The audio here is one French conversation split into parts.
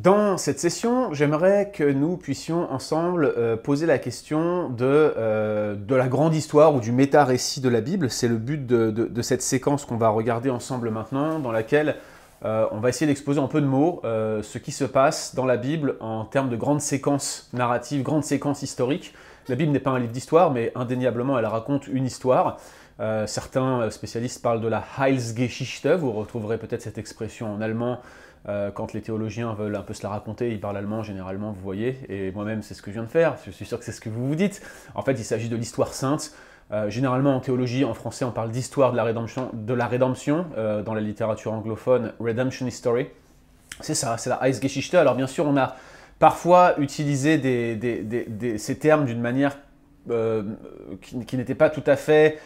Dans cette session, j'aimerais que nous puissions ensemble poser la question de la grande histoire ou du méta-récit de la Bible. C'est le but de cette séquence qu'on va regarder ensemble maintenant, dans laquelle on va essayer d'exposer en peu de mots ce qui se passe dans la Bible en termes de grandes séquences narratives, grandes séquences historiques. La Bible n'est pas un livre d'histoire, mais indéniablement elle raconte une histoire. Certains spécialistes parlent de la Heilsgeschichte, vous retrouverez peut-être cette expression en allemand quand les théologiens veulent un peu se la raconter, ils parlent allemand généralement, vous voyez, et moi-même c'est ce que je viens de faire, je suis sûr que c'est ce que vous vous dites. En fait, il s'agit de l'histoire sainte. Généralement en théologie, en français, on parle d'histoire de la rédemption, dans la littérature anglophone, Redemption History. C'est ça, c'est la Heilsgeschichte. Alors bien sûr, on a parfois utilisé ces termes d'une manière qui n'était pas tout à fait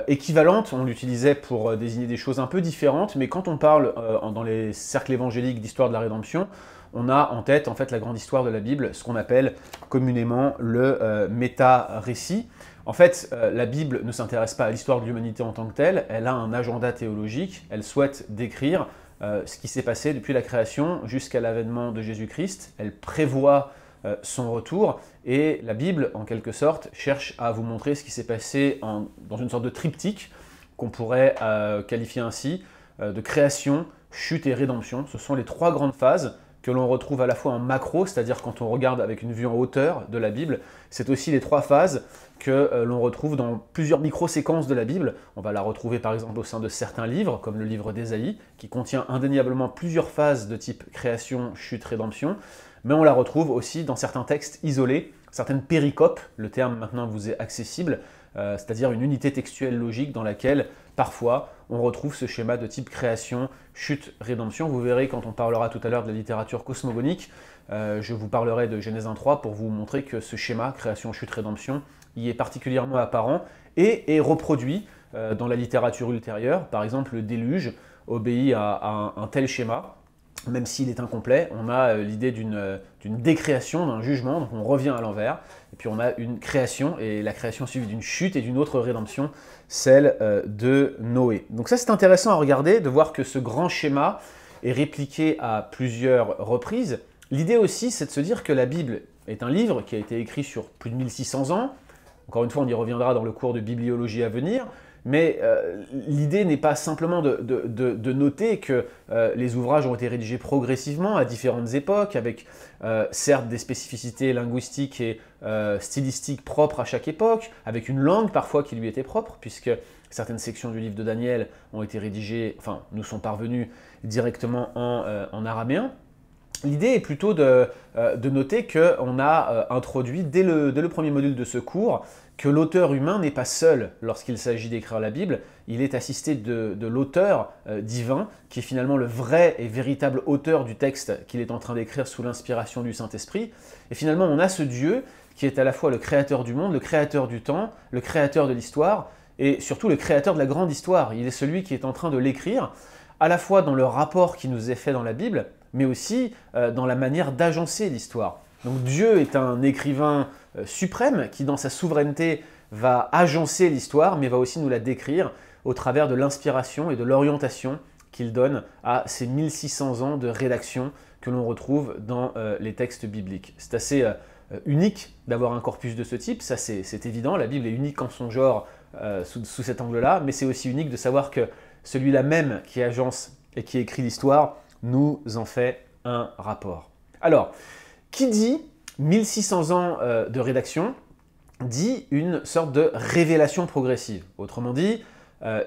équivalente, on l'utilisait pour désigner des choses un peu différentes, mais quand on parle dans les cercles évangéliques d'histoire de la rédemption, on a en tête en fait la grande histoire de la Bible, ce qu'on appelle communément le méta-récit. En fait, la Bible ne s'intéresse pas à l'histoire de l'humanité en tant que telle, elle a un agenda théologique, elle souhaite décrire ce qui s'est passé depuis la création jusqu'à l'avènement de Jésus-Christ, elle prévoit son retour, et la Bible, en quelque sorte, cherche à vous montrer ce qui s'est passé dans une sorte de triptyque qu'on pourrait qualifier ainsi, de création, chute et rédemption. Ce sont les trois grandes phases que l'on retrouve à la fois en macro, c'est-à-dire quand on regarde avec une vue en hauteur de la Bible. C'est aussi les trois phases que l'on retrouve dans plusieurs micro-séquences de la Bible. On va la retrouver par exemple au sein de certains livres, comme le livre d'Ésaïe, qui contient indéniablement plusieurs phases de type création, chute, rédemption, mais on la retrouve aussi dans certains textes isolés, certaines péricopes, le terme maintenant vous est accessible, c'est-à-dire une unité textuelle logique dans laquelle parfois on retrouve ce schéma de type création, chute, rédemption. Vous verrez quand on parlera tout à l'heure de la littérature cosmogonique, je vous parlerai de Genèse 1.3 pour vous montrer que ce schéma, création, chute, rédemption, y est particulièrement apparent et est reproduit dans la littérature ultérieure. Par exemple, le déluge obéit à un tel schéma. Même s'il est incomplet, on a l'idée d'une décréation, d'un jugement, donc on revient à l'envers, et puis on a une création, et la création suivie d'une chute et d'une autre rédemption, celle de Noé. Donc ça c'est intéressant à regarder, de voir que ce grand schéma est répliqué à plusieurs reprises. L'idée aussi, c'est de se dire que la Bible est un livre qui a été écrit sur plus de 1600 ans, encore une fois on y reviendra dans le cours de bibliologie à venir, mais l'idée n'est pas simplement de noter que les ouvrages ont été rédigés progressivement à différentes époques, avec certes des spécificités linguistiques et stylistiques propres à chaque époque, avec une langue parfois qui lui était propre, puisque certaines sections du livre de Daniel ont été rédigées, enfin nous sont parvenues directement en araméen. L'idée est plutôt de noter qu'on a introduit dès le premier module de ce cours que l'auteur humain n'est pas seul lorsqu'il s'agit d'écrire la Bible, il est assisté de l'auteur divin, qui est finalement le vrai et véritable auteur du texte qu'il est en train d'écrire sous l'inspiration du Saint-Esprit. Et finalement, on a ce Dieu qui est à la fois le créateur du monde, le créateur du temps, le créateur de l'histoire, et surtout le créateur de la grande histoire. Il est celui qui est en train de l'écrire, à la fois dans le rapport qui nous est fait dans la Bible, mais aussi dans la manière d'agencer l'histoire. Donc Dieu est un écrivain suprême qui, dans sa souveraineté, va agencer l'histoire, mais va aussi nous la décrire au travers de l'inspiration et de l'orientation qu'il donne à ces 1600 ans de rédaction que l'on retrouve dans les textes bibliques. C'est assez unique d'avoir un corpus de ce type, ça c'est évident, la Bible est unique en son genre sous cet angle-là, mais c'est aussi unique de savoir que celui-là même qui agence et qui écrit l'histoire nous en fait un rapport. Alors, qui dit 1600 ans de rédaction dit une sorte de révélation progressive. Autrement dit,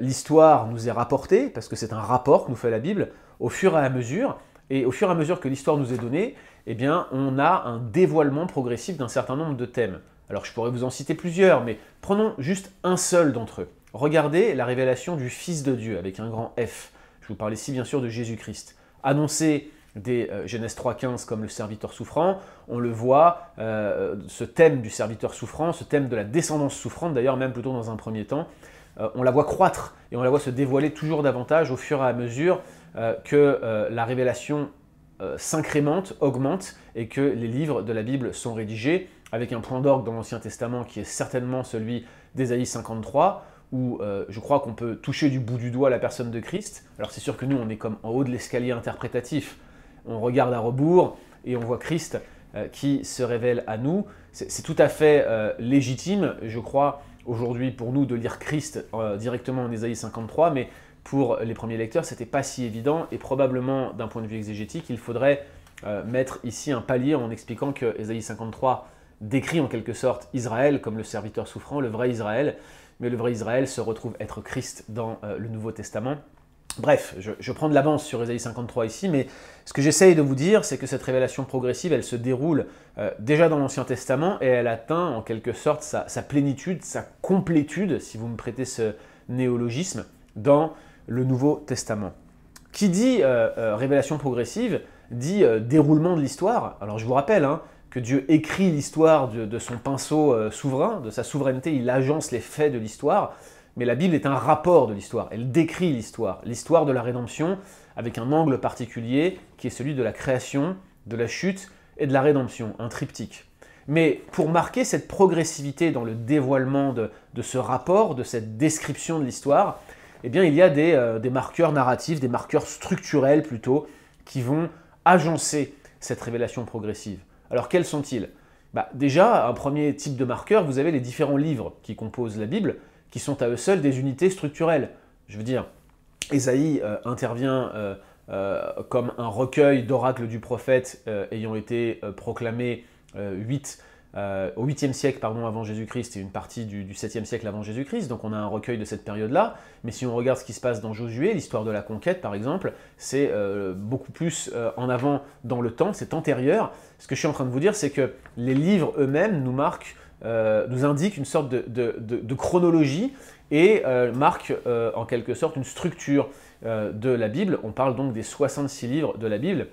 l'histoire nous est rapportée, parce que c'est un rapport que nous fait la Bible, au fur et à mesure que l'histoire nous est donnée, eh bien, on a un dévoilement progressif d'un certain nombre de thèmes. Alors je pourrais vous en citer plusieurs, mais prenons juste un seul d'entre eux. Regardez la révélation du Fils de Dieu, avec un grand F. Je vous parle ici bien sûr de Jésus-Christ. Annoncé dès Genèse 3.15 comme le serviteur souffrant, on le voit, ce thème du serviteur souffrant, ce thème de la descendance souffrante, d'ailleurs même plutôt dans un premier temps, on la voit croître et on la voit se dévoiler toujours davantage au fur et à mesure que la révélation s'incrémente, augmente et que les livres de la Bible sont rédigés, avec un point d'orgue dans l'Ancien Testament qui est certainement celui d'Ésaïe 53, où je crois qu'on peut toucher du bout du doigt la personne de Christ. Alors c'est sûr que nous, on est comme en haut de l'escalier interprétatif, on regarde à rebours et on voit Christ qui se révèle à nous. C'est tout à fait légitime, je crois, aujourd'hui pour nous de lire Christ directement en Ésaïe 53, mais pour les premiers lecteurs, ce n'était pas si évident, et probablement d'un point de vue exégétique, il faudrait mettre ici un palier en expliquant que Ésaïe 53 décrit en quelque sorte Israël comme le serviteur souffrant, le vrai Israël, mais le vrai Israël se retrouve être Christ dans le Nouveau Testament. Bref, je prends de l'avance sur Ésaïe 53 ici, mais ce que j'essaye de vous dire, c'est que cette révélation progressive, elle se déroule déjà dans l'Ancien Testament, et elle atteint en quelque sorte sa plénitude, sa complétude, si vous me prêtez ce néologisme, dans le Nouveau Testament. Qui dit révélation progressive, dit déroulement de l'histoire. Alors je vous rappelle que Dieu écrit l'histoire de son pinceau souverain, de sa souveraineté, il agence les faits de l'histoire, mais la Bible est un rapport de l'histoire, elle décrit l'histoire de la rédemption, avec un angle particulier qui est celui de la création, de la chute et de la rédemption, un triptyque. Mais pour marquer cette progressivité dans le dévoilement de ce rapport, de cette description de l'histoire, eh bien, il y a des marqueurs narratifs, des marqueurs structurels plutôt, qui vont agencer cette révélation progressive. Alors, quels sont-ils? Déjà, un premier type de marqueur, vous avez les différents livres qui composent la Bible, qui sont à eux seuls des unités structurelles. Je veux dire, Ésaïe intervient comme un recueil d'oracles du prophète ayant été proclamés au 8e siècle avant Jésus-Christ et une partie du 7e siècle avant Jésus-Christ, donc on a un recueil de cette période-là, mais si on regarde ce qui se passe dans Josué, l'histoire de la conquête par exemple, c'est beaucoup plus en avant dans le temps, c'est antérieur. Ce que je suis en train de vous dire, c'est que les livres eux-mêmes nous marquent, nous indiquent une sorte de chronologie et marquent en quelque sorte une structure de la Bible. On parle donc des 66 livres de la Bible.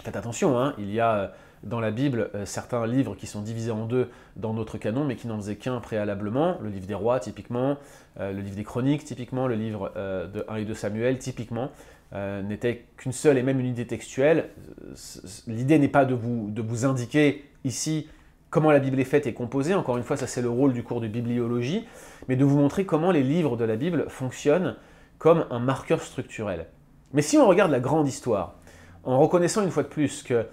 Faites attention, il y a dans la Bible certains livres qui sont divisés en deux dans notre canon, mais qui n'en faisaient qu'un préalablement, le livre des rois typiquement, le livre des chroniques typiquement, le livre de 1 et 2 Samuel typiquement, n'était qu'une seule et même unité textuelle. L'idée n'est pas de vous indiquer ici comment la Bible est faite et composée, encore une fois ça c'est le rôle du cours de bibliologie, mais de vous montrer comment les livres de la Bible fonctionnent comme un marqueur structurel. Mais si on regarde la grande histoire, en reconnaissant une fois de plus que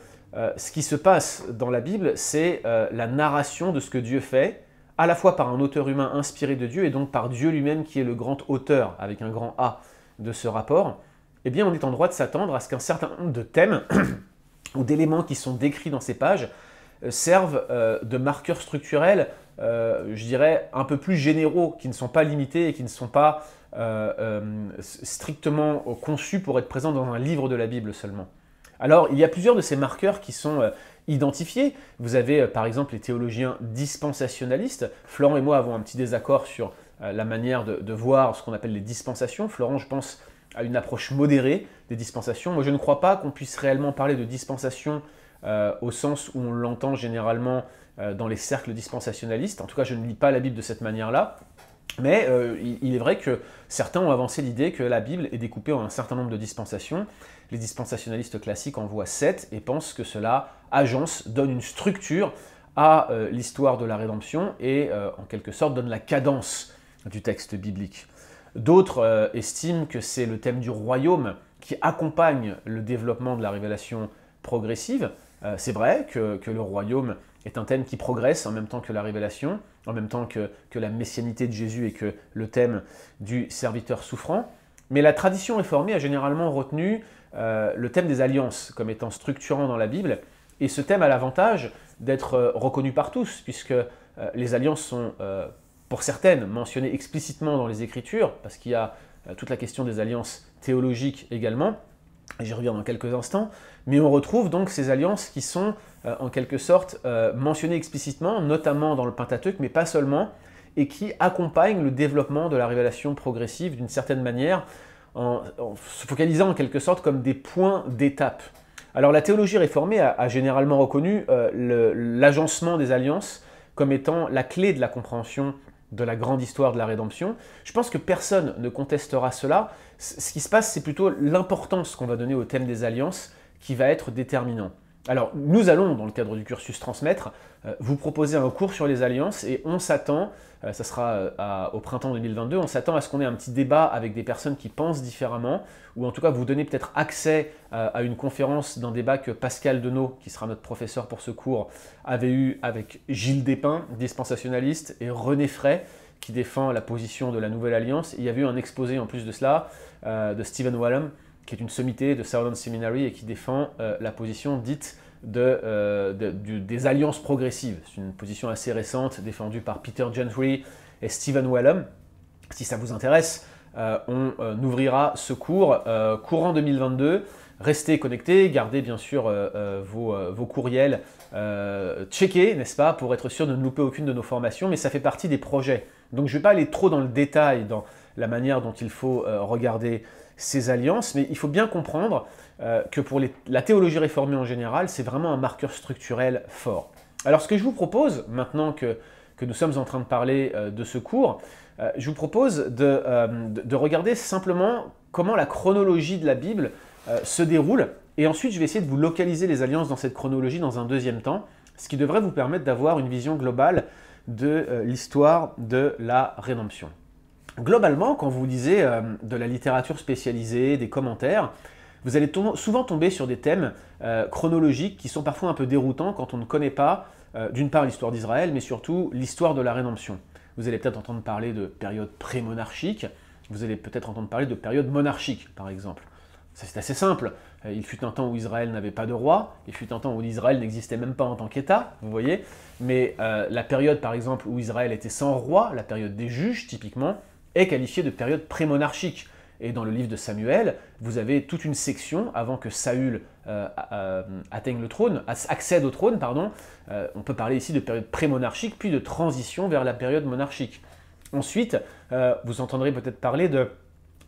ce qui se passe dans la Bible, c'est la narration de ce que Dieu fait, à la fois par un auteur humain inspiré de Dieu, et donc par Dieu lui-même qui est le grand auteur, avec un grand A de ce rapport, eh bien on est en droit de s'attendre à ce qu'un certain nombre de thèmes ou d'éléments qui sont décrits dans ces pages servent de marqueurs structurels, je dirais, un peu plus généraux, qui ne sont pas limités et qui ne sont pas strictement conçus pour être présents dans un livre de la Bible seulement. Alors, il y a plusieurs de ces marqueurs qui sont identifiés. Vous avez par exemple les théologiens dispensationalistes. Florent et moi avons un petit désaccord sur la manière de voir ce qu'on appelle les dispensations. Florent, je pense, a une approche modérée des dispensations. Moi, je ne crois pas qu'on puisse réellement parler de dispensation au sens où on l'entend généralement dans les cercles dispensationalistes. En tout cas, je ne lis pas la Bible de cette manière-là. Mais il est vrai que certains ont avancé l'idée que la Bible est découpée en un certain nombre de dispensations. Les dispensationalistes classiques en voient 7 et pensent que cela agence, donne une structure à l'histoire de la rédemption et en quelque sorte donne la cadence du texte biblique. D'autres estiment que c'est le thème du royaume qui accompagne le développement de la révélation progressive. C'est vrai que le royaume est un thème qui progresse en même temps que la révélation, en même temps que la messianité de Jésus et que le thème du serviteur souffrant. Mais la tradition réformée a généralement retenu le thème des alliances comme étant structurant dans la Bible, et ce thème a l'avantage d'être reconnu par tous, puisque les alliances sont, pour certaines, mentionnées explicitement dans les Écritures, parce qu'il y a toute la question des alliances théologiques également, et j'y reviens dans quelques instants, mais on retrouve donc ces alliances qui sont en quelque sorte mentionnées explicitement, notamment dans le Pentateuque, mais pas seulement, et qui accompagnent le développement de la révélation progressive d'une certaine manière, en se focalisant en quelque sorte comme des points d'étape. Alors la théologie réformée a généralement reconnu l'agencement des alliances comme étant la clé de la compréhension de la grande histoire de la rédemption. Je pense que personne ne contestera cela. Ce qui se passe, c'est plutôt l'importance qu'on va donner au thème des alliances qui va être déterminant. Alors, nous allons, dans le cadre du cursus Transmettre, vous proposer un cours sur les alliances et on s'attend, ça sera au printemps 2022, on s'attend à ce qu'on ait un petit débat avec des personnes qui pensent différemment, ou en tout cas vous donner peut-être accès à une conférence d'un débat que Pascal Denot, qui sera notre professeur pour ce cours, avait eu avec Gilles Despins, dispensationaliste, et René Fray, qui défend la position de la Nouvelle Alliance. Il y a eu un exposé en plus de cela de Stephen Wallum, qui est une sommité de Southern Seminary et qui défend la position dite des alliances progressives. C'est une position assez récente défendue par Peter Gentry et Stephen Wallum. Si ça vous intéresse, on ouvrira ce cours courant 2022. Restez connectés, gardez bien sûr vos courriels checkés, n'est-ce pas, pour être sûr de ne louper aucune de nos formations, mais ça fait partie des projets. Donc je ne vais pas aller trop dans le détail, dans la manière dont il faut regarder ces alliances, mais il faut bien comprendre que pour la théologie réformée en général, c'est vraiment un marqueur structurel fort. Alors ce que je vous propose, maintenant que nous sommes en train de parler de ce cours, je vous propose de regarder simplement comment la chronologie de la Bible se déroule, et ensuite je vais essayer de vous localiser les alliances dans cette chronologie dans un deuxième temps, ce qui devrait vous permettre d'avoir une vision globale de l'histoire de la rédemption. Globalement, quand vous lisez de la littérature spécialisée, des commentaires, vous allez souvent tomber sur des thèmes chronologiques qui sont parfois un peu déroutants quand on ne connaît pas, d'une part, l'histoire d'Israël, mais surtout l'histoire de la rédemption. Vous allez peut-être entendre parler de période pré-monarchique, vous allez peut-être entendre parler de période monarchique, par exemple. C'est assez simple. Il fut un temps où Israël n'avait pas de roi, il fut un temps où Israël n'existait même pas en tant qu'État, vous voyez. Mais la période, par exemple, où Israël était sans roi, la période des juges, typiquement, est qualifiée de période pré-monarchique. Et dans le livre de Samuel, vous avez toute une section, avant que Saül atteigne le trône, accède au trône, pardon, on peut parler ici de période pré-monarchique, puis de transition vers la période monarchique. Ensuite, vous entendrez peut-être parler de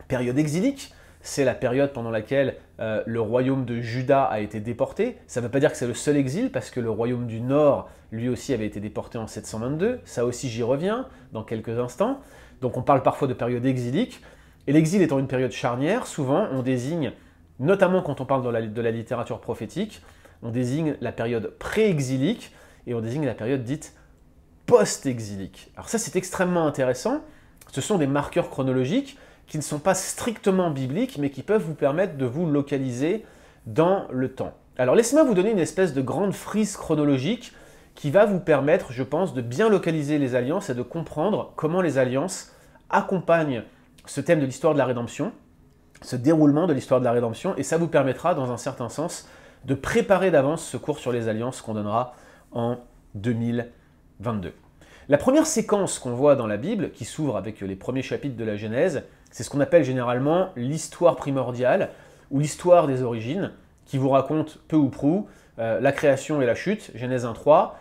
période exilique. C'est la période pendant laquelle le royaume de Juda a été déporté. Ça ne veut pas dire que c'est le seul exil, parce que le royaume du Nord, lui aussi, avait été déporté en 722. Ça aussi, j'y reviens dans quelques instants. Donc on parle parfois de période exilique. Et l'exil étant une période charnière, souvent on désigne, notamment quand on parle de la littérature prophétique, on désigne la période pré-exilique et on désigne la période dite post-exilique. Alors ça, c'est extrêmement intéressant. Ce sont des marqueurs chronologiques qui ne sont pas strictement bibliques, mais qui peuvent vous permettre de vous localiser dans le temps. Alors laissez-moi vous donner une espèce de grande frise chronologique qui va vous permettre, je pense, de bien localiser les alliances et de comprendre comment les alliances accompagnent ce thème de l'histoire de la rédemption, ce déroulement de l'histoire de la rédemption, et ça vous permettra, dans un certain sens, de préparer d'avance ce cours sur les alliances qu'on donnera en 2022. La première séquence qu'on voit dans la Bible, qui s'ouvre avec les premiers chapitres de la Genèse, c'est ce qu'on appelle généralement l'histoire primordiale, ou l'histoire des origines, qui vous raconte peu ou prou la création et la chute, Genèse 1.3,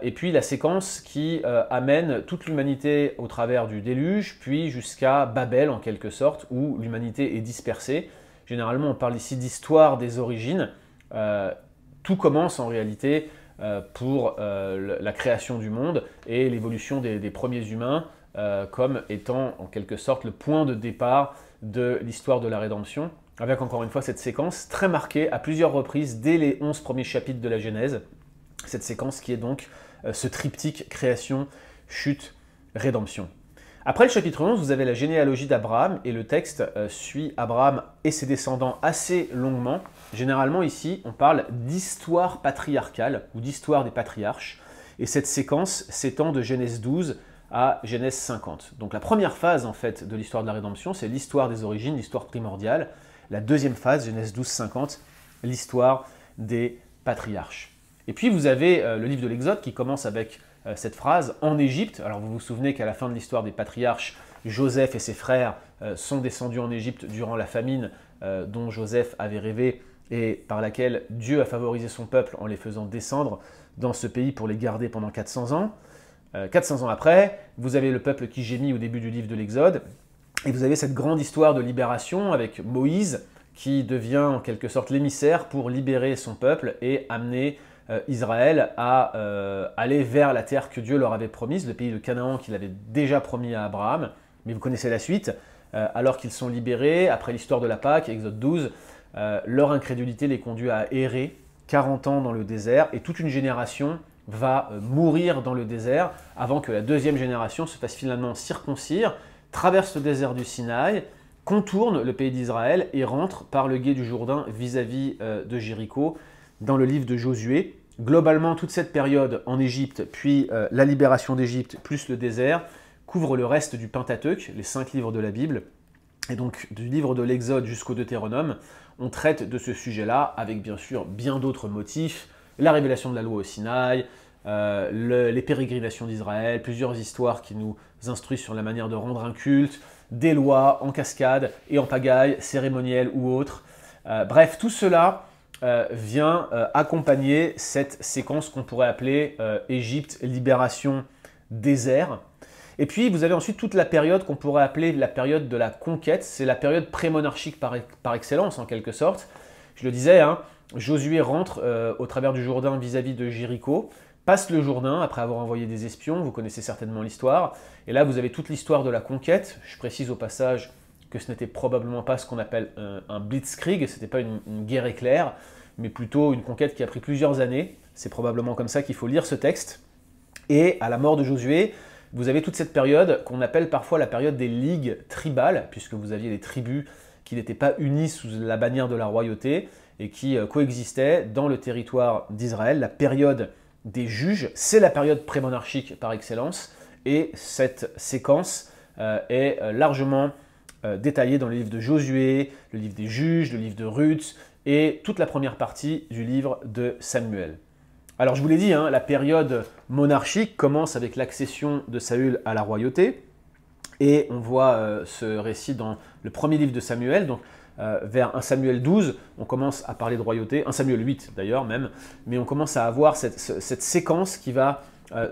et puis la séquence qui amène toute l'humanité au travers du déluge, puis jusqu'à Babel en quelque sorte, où l'humanité est dispersée. Généralement, on parle ici d'histoire des origines. Tout commence en réalité pour la création du monde et l'évolution des premiers humains comme étant en quelque sorte le point de départ de l'histoire de la rédemption, avec encore une fois cette séquence très marquée à plusieurs reprises dès les 11 premiers chapitres de la Genèse. Cette séquence qui est donc ce triptyque création, chute, rédemption. Après le chapitre 11, vous avez la généalogie d'Abraham et le texte suit Abraham et ses descendants assez longuement. Généralement ici, on parle d'histoire patriarcale ou d'histoire des patriarches et cette séquence s'étend de Genèse 12 à Genèse 50. Donc la première phase en fait de l'histoire de la rédemption, c'est l'histoire des origines, l'histoire primordiale. La deuxième phase, Genèse 12-50, l'histoire des patriarches. Et puis vous avez le livre de l'Exode qui commence avec cette phrase « en Égypte ». Alors vous vous souvenez qu'à la fin de l'histoire des patriarches, Joseph et ses frères sont descendus en Égypte durant la famine dont Joseph avait rêvé et par laquelle Dieu a favorisé son peuple en les faisant descendre dans ce pays pour les garder pendant 400 ans. 400 ans après, vous avez le peuple qui gémit au début du livre de l'Exode et vous avez cette grande histoire de libération avec Moïse qui devient en quelque sorte l'émissaire pour libérer son peuple et amener Israël à aller vers la terre que Dieu leur avait promise, le pays de Canaan qu'il avait déjà promis à Abraham. Mais vous connaissez la suite. Alors qu'ils sont libérés, après l'histoire de la Pâque, Exode 12, leur incrédulité les conduit à errer 40 ans dans le désert et toute une génération va mourir dans le désert avant que la deuxième génération se fasse finalement circoncire, traverse le désert du Sinaï, contourne le pays d'Israël et rentre par le gué du Jourdain vis-à-vis de Jéricho dans le livre de Josué. Globalement, toute cette période en Égypte, puis la libération d'Égypte, plus le désert, couvre le reste du Pentateuque, les 5 livres de la Bible. Et donc, du livre de l'Exode jusqu'au Deutéronome, on traite de ce sujet-là, avec bien sûr bien d'autres motifs, la révélation de la loi au Sinaï, les pérégrinations d'Israël, plusieurs histoires qui nous instruisent sur la manière de rendre un culte, des lois en cascade et en pagaille, cérémonielles ou autres. Bref, tout cela vient accompagner cette séquence qu'on pourrait appeler Égypte, libération, désert. Et puis, vous avez ensuite toute la période qu'on pourrait appeler la période de la conquête. C'est la période pré-monarchique par excellence, en quelque sorte. Je le disais, hein, Josué rentre au travers du Jourdain vis-à-vis de Jéricho, passe le Jourdain après avoir envoyé des espions. Vous connaissez certainement l'histoire. Et là, vous avez toute l'histoire de la conquête. Je précise au passage que ce n'était probablement pas ce qu'on appelle un blitzkrieg. Ce n'était pas une guerre éclair, mais plutôt une conquête qui a pris plusieurs années. C'est probablement comme ça qu'il faut lire ce texte. Et à la mort de Josué, vous avez toute cette période qu'on appelle parfois la période des ligues tribales, puisque vous aviez des tribus qui n'étaient pas unies sous la bannière de la royauté et qui coexistaient dans le territoire d'Israël. La période des juges, c'est la période pré-monarchique par excellence, et cette séquence est largement détaillée dans le livre de Josué, le livre des juges, le livre de Ruth, et toute la première partie du livre de Samuel. Alors je vous l'ai dit, hein, la période monarchique commence avec l'accession de Saül à la royauté, et on voit ce récit dans le premier livre de Samuel, donc vers 1 Samuel 12, on commence à parler de royauté, 1 Samuel 8 d'ailleurs même, mais on commence à avoir cette séquence qui va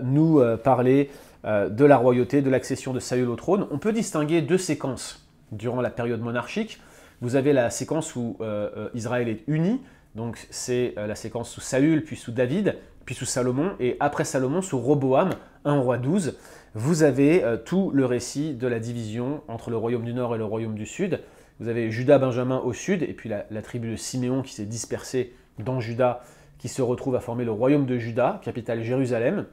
nous parler de la royauté, de l'accession de Saül au trône. On peut distinguer deux séquences durant la période monarchique. Vous avez la séquence où Israël est uni, donc c'est la séquence sous Saül, puis sous David, puis sous Salomon, et après Salomon, sous Roboam, 1 roi 12, vous avez tout le récit de la division entre le royaume du Nord et le royaume du Sud. Vous avez Juda, Benjamin au sud, et puis la tribu de Siméon qui s'est dispersée dans Juda, qui se retrouve à former le royaume de Juda, capitale Jérusalem.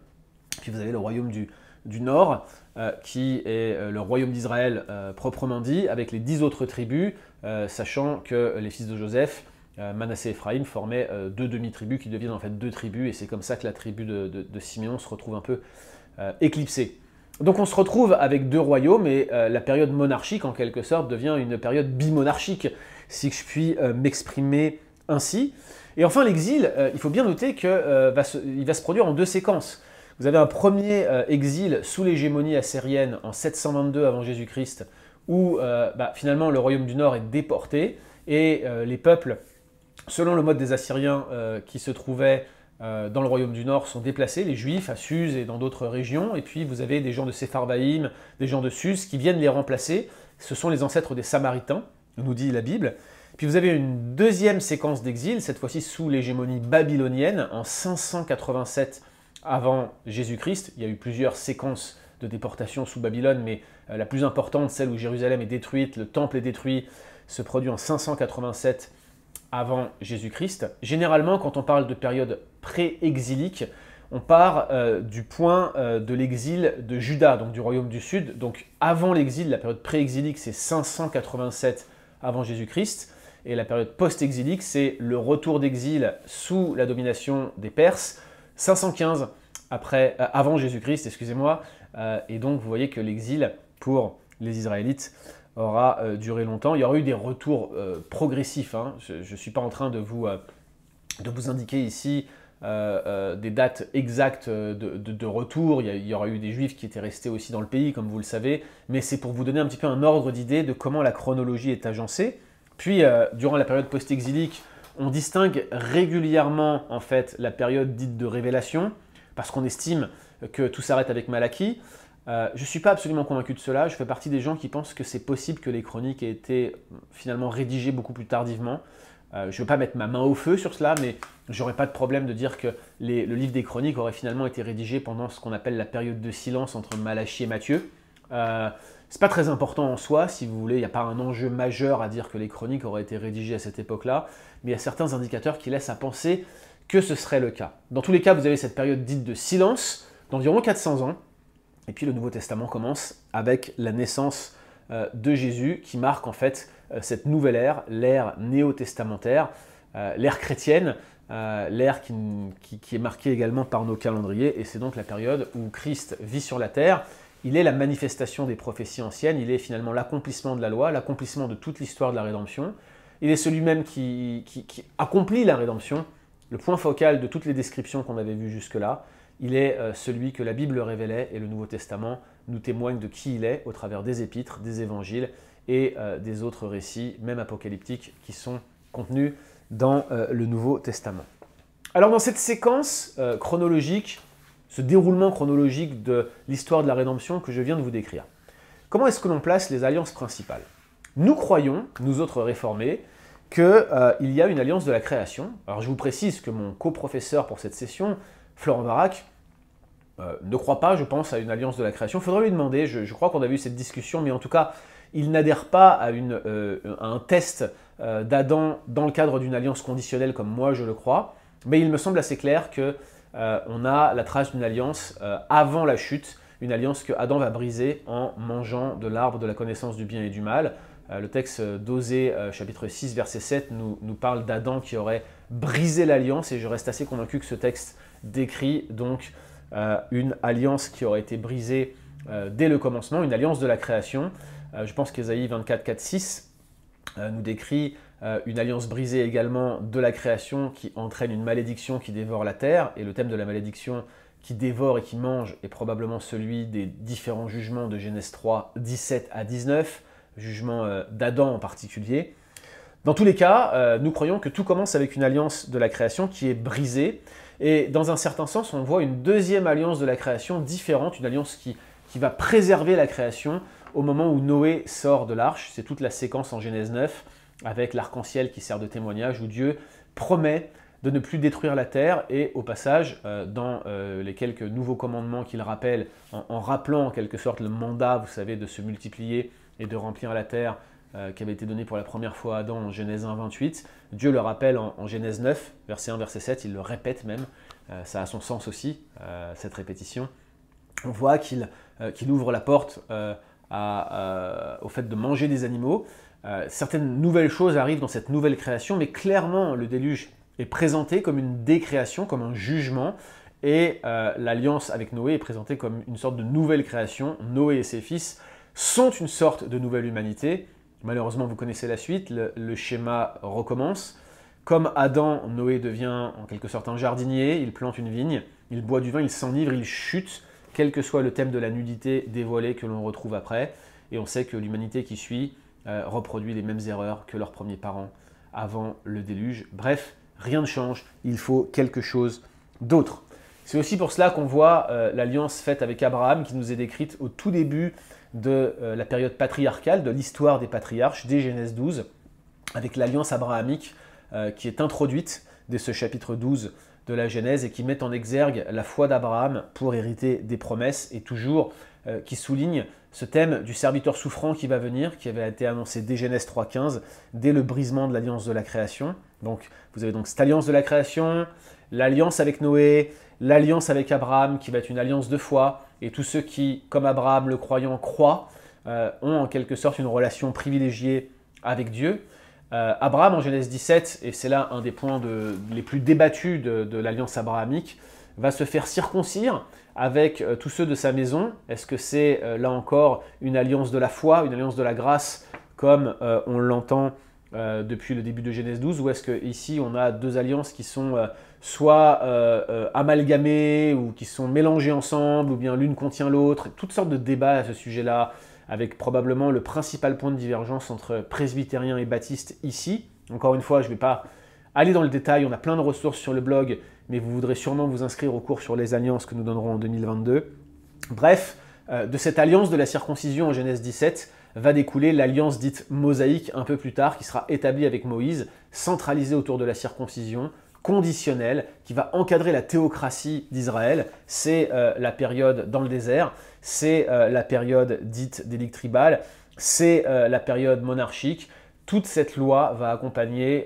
Puis vous avez le royaume du Nord, qui est le royaume d'Israël proprement dit, avec les 10 autres tribus, sachant que les fils de Joseph, Manassé et Ephraïm, formaient deux demi-tribus qui deviennent en fait deux tribus, et c'est comme ça que la tribu de Siméon se retrouve un peu éclipsée. Donc on se retrouve avec deux royaumes, et la période monarchique en quelque sorte devient une période bimonarchique, si je puis m'exprimer ainsi. Et enfin l'exil, il faut bien noter qu'il va se produire en deux séquences. Vous avez un premier exil sous l'hégémonie assyrienne en 722 avant Jésus-Christ, où finalement le royaume du Nord est déporté, et les peuples, selon le mode des Assyriens qui se trouvaient dans le royaume du Nord, sont déplacés, les Juifs à Suse et dans d'autres régions, et puis vous avez des gens de Sepharvaïm, des gens de Suse qui viennent les remplacer. Ce sont les ancêtres des Samaritains, nous dit la Bible. Puis vous avez une deuxième séquence d'exil, cette fois-ci sous l'hégémonie babylonienne, en 587 avant Jésus-Christ. Il y a eu plusieurs séquences de déportation sous Babylone, mais la plus importante, celle où Jérusalem est détruite, le temple est détruit, se produit en 587 avant Jésus-Christ. Généralement, quand on parle de période pré-exilique, on part du point de l'exil de Juda, donc du royaume du Sud. Donc avant l'exil, la période pré-exilique, c'est 587 avant Jésus-Christ. Et la période post-exilique, c'est le retour d'exil sous la domination des Perses, 515 avant Jésus-Christ, excusez-moi. Et donc vous voyez que l'exil pour les Israélites aura duré longtemps. Il y aura eu des retours progressifs, hein. Je ne suis pas en train de vous indiquer ici des dates exactes de retour. Il y aura eu des Juifs qui étaient restés aussi dans le pays, comme vous le savez, mais c'est pour vous donner un petit peu un ordre d'idée de comment la chronologie est agencée. Puis, durant la période post-exilique, on distingue régulièrement en fait la période dite de révélation, parce qu'on estime que tout s'arrête avec Malachie. Je ne suis pas absolument convaincu de cela. Je fais partie des gens qui pensent que c'est possible que les chroniques aient été finalement rédigées beaucoup plus tardivement. Je ne veux pas mettre ma main au feu sur cela, mais j'aurais pas de problème de dire que le livre des chroniques aurait finalement été rédigé pendant ce qu'on appelle la période de silence entre Malachie et Matthieu. C'est pas très important en soi, si vous voulez, il n'y a pas un enjeu majeur à dire que les chroniques auraient été rédigées à cette époque-là, mais il y a certains indicateurs qui laissent à penser que ce serait le cas. Dans tous les cas, vous avez cette période dite de silence d'environ 400 ans, et puis le Nouveau Testament commence avec la naissance de Jésus qui marque en fait cette nouvelle ère, l'ère néo-testamentaire, l'ère chrétienne, l'ère qui est marquée également par nos calendriers, et c'est donc la période où Christ vit sur la terre. Il est la manifestation des prophéties anciennes, il est finalement l'accomplissement de la loi, l'accomplissement de toute l'histoire de la rédemption. Il est celui-même qui accomplit la rédemption, le point focal de toutes les descriptions qu'on avait vues jusque-là. Il est celui que la Bible révélait, et le Nouveau Testament nous témoigne de qui il est au travers des épîtres, des évangiles et des autres récits, même apocalyptiques, qui sont contenus dans le Nouveau Testament. Alors dans cette séquence chronologique, ce déroulement chronologique de l'histoire de la rédemption que je viens de vous décrire, comment est-ce que l'on place les alliances principales? Nous croyons, nous autres réformés, qu'il y a une alliance de la création. Alors je vous précise que mon coprofesseur pour cette session, Florent Varac, ne croit pas, je pense, à une alliance de la création. Il faudrait lui demander, je crois qu'on a eu cette discussion, mais en tout cas, il n'adhère pas à un test d'Adam dans le cadre d'une alliance conditionnelle comme moi je le crois, mais il me semble assez clair qu'on a la trace d'une alliance avant la chute, une alliance que Adam va briser en mangeant de l'arbre de la connaissance du bien et du mal. Le texte d'Osée, chapitre 6, verset 7, nous parle d'Adam qui aurait brisé l'alliance, et je reste assez convaincu que ce texte décrit donc une alliance qui aurait été brisée dès le commencement, une alliance de la création. Je pense qu'Ésaïe 24, 4, 6 nous décrit une alliance brisée également de la création qui entraîne une malédiction qui dévore la terre, et le thème de la malédiction qui dévore et qui mange est probablement celui des différents jugements de Genèse 3, 17 à 19, jugement d'Adam en particulier. Dans tous les cas, nous croyons que tout commence avec une alliance de la création qui est brisée, et dans un certain sens, on voit une deuxième alliance de la création différente, une alliance qui va préserver la création au moment où Noé sort de l'arche. C'est toute la séquence en Genèse 9, avec l'arc-en-ciel qui sert de témoignage, où Dieu promet de ne plus détruire la terre, et au passage, dans les quelques nouveaux commandements qu'il rappelle, en rappelant en quelque sorte le mandat, vous savez, de se multiplier et de remplir la terre, qui avait été donné pour la première fois à Adam en Genèse 1, 28. Dieu le rappelle en Genèse 9, verset 1, verset 7, il le répète même, ça a son sens aussi, cette répétition. On voit qu'il ouvre la porte au fait de manger des animaux. Certaines nouvelles choses arrivent dans cette nouvelle création, mais clairement le déluge est présenté comme une décréation, comme un jugement, et l'alliance avec Noé est présentée comme une sorte de nouvelle création. Noé et ses fils sont une sorte de nouvelle humanité. Malheureusement, vous connaissez la suite, le schéma recommence. Comme Adam, Noé devient en quelque sorte un jardinier, il plante une vigne, il boit du vin, il s'enivre, il chute, quel que soit le thème de la nudité dévoilé que l'on retrouve après. Et on sait que l'humanité qui suit reproduit les mêmes erreurs que leurs premiers parents avant le déluge. Bref, rien ne change, il faut quelque chose d'autre. C'est aussi pour cela qu'on voit l'alliance faite avec Abraham qui nous est décrite au tout début de la période patriarcale, de l'histoire des patriarches, dès Genèse 12, avec l'alliance abrahamique qui est introduite dès ce chapitre 12 de la Genèse et qui met en exergue la foi d'Abraham pour hériter des promesses, et toujours qui souligne ce thème du serviteur souffrant qui va venir, qui avait été annoncé dès Genèse 3.15, dès le brisement de l'alliance de la création. Donc vous avez donc cette alliance de la création, l'alliance avec Noé, l'alliance avec Abraham qui va être une alliance de foi, et tous ceux qui, comme Abraham le croyant, croient, ont en quelque sorte une relation privilégiée avec Dieu. Abraham en Genèse 17, et c'est là un des points les plus débattus de l'alliance abrahamique, va se faire circoncire avec tous ceux de sa maison. Est-ce que c'est là encore une alliance de la foi, une alliance de la grâce, comme on l'entend depuis le début de Genèse 12, ou est-ce qu'ici on a deux alliances qui sont soit amalgamées ou qui sont mélangées ensemble, ou bien l'une contient l'autre? Toutes sortes de débats à ce sujet-là, avec probablement le principal point de divergence entre presbytériens et baptistes ici. Encore une fois, je ne vais pas aller dans le détail, on a plein de ressources sur le blog, mais vous voudrez sûrement vous inscrire au cours sur les alliances que nous donnerons en 2022. Bref, de cette alliance de la circoncision en Genèse 17 va découler l'alliance dite mosaïque un peu plus tard, qui sera établie avec Moïse, centralisée autour de la circoncision, conditionnelle, qui va encadrer la théocratie d'Israël. C'est la période dans le désert, c'est la période dite d'élique tribale, c'est la période monarchique. toute cette loi va accompagner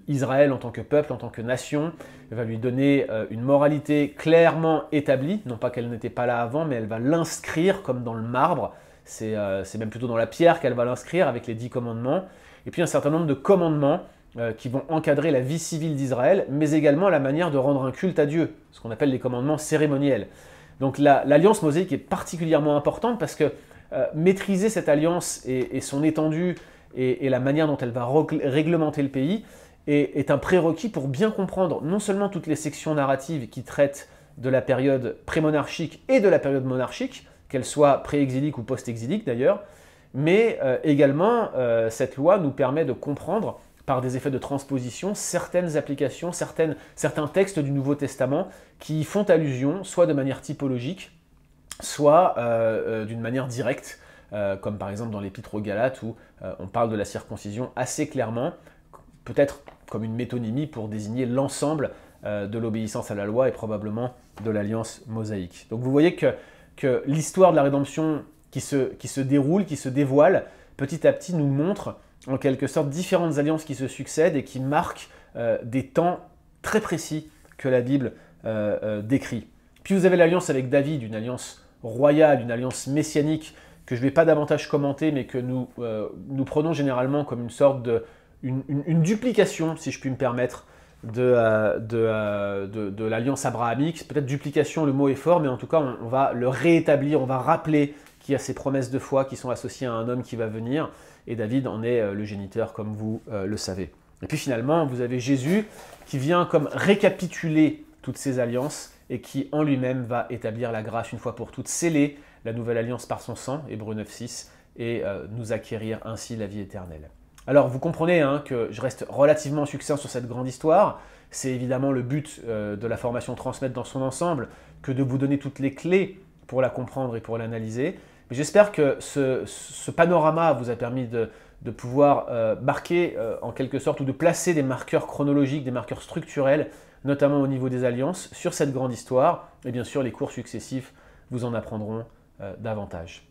Israël en tant que peuple, en tant que nation. Elle va lui donner une moralité clairement établie, non pas qu'elle n'était pas là avant, mais elle va l'inscrire comme dans le marbre. C'est même plutôt dans la pierre qu'elle va l'inscrire avec les 10 commandements. Et puis un certain nombre de commandements qui vont encadrer la vie civile d'Israël, mais également la manière de rendre un culte à Dieu, ce qu'on appelle les commandements cérémoniels. Donc l'alliance mosaïque est particulièrement importante parce que maîtriser cette alliance et son étendue et la manière dont elle va réglementer le pays est un prérequis pour bien comprendre non seulement toutes les sections narratives qui traitent de la période prémonarchique et de la période monarchique, qu'elle soit pré-exilique ou post-exilique d'ailleurs, mais également cette loi nous permet de comprendre par des effets de transposition certaines applications, certains textes du Nouveau Testament qui y font allusion, soit de manière typologique, soit d'une manière directe, comme par exemple dans l'Épître aux Galates où on parle de la circoncision assez clairement, peut-être comme une métonymie pour désigner l'ensemble de l'obéissance à la loi et probablement de l'alliance mosaïque. Donc vous voyez que l'histoire de la rédemption qui se déroule, qui se dévoile, petit à petit nous montre en quelque sorte différentes alliances qui se succèdent et qui marquent des temps très précis que la Bible décrit. Puis vous avez l'alliance avec David, une alliance royale, une alliance messianique que je ne vais pas davantage commenter, mais que nous prenons généralement comme une sorte une duplication, si je puis me permettre, de l'alliance abrahamique. Peut-être duplication, le mot est fort, mais en tout cas, on va le réétablir, on va rappeler qu'il y a ces promesses de foi qui sont associées à un homme qui va venir, et David en est le géniteur, comme vous le savez. Et puis finalement, vous avez Jésus qui vient comme récapituler toutes ces alliances et qui en lui-même va établir la grâce une fois pour toutes, sceller la nouvelle alliance par son sang, Hébreux 9,6, et nous acquérir ainsi la vie éternelle. Alors vous comprenez que je reste relativement succinct sur cette grande histoire. C'est évidemment le but de la formation Transmettre dans son ensemble, que de vous donner toutes les clés pour la comprendre et pour l'analyser. Mais j'espère que ce panorama vous a permis de pouvoir marquer en quelque sorte ou de placer des marqueurs chronologiques, des marqueurs structurels, notamment au niveau des alliances, sur cette grande histoire. Et bien sûr, les cours successifs vous en apprendront davantage.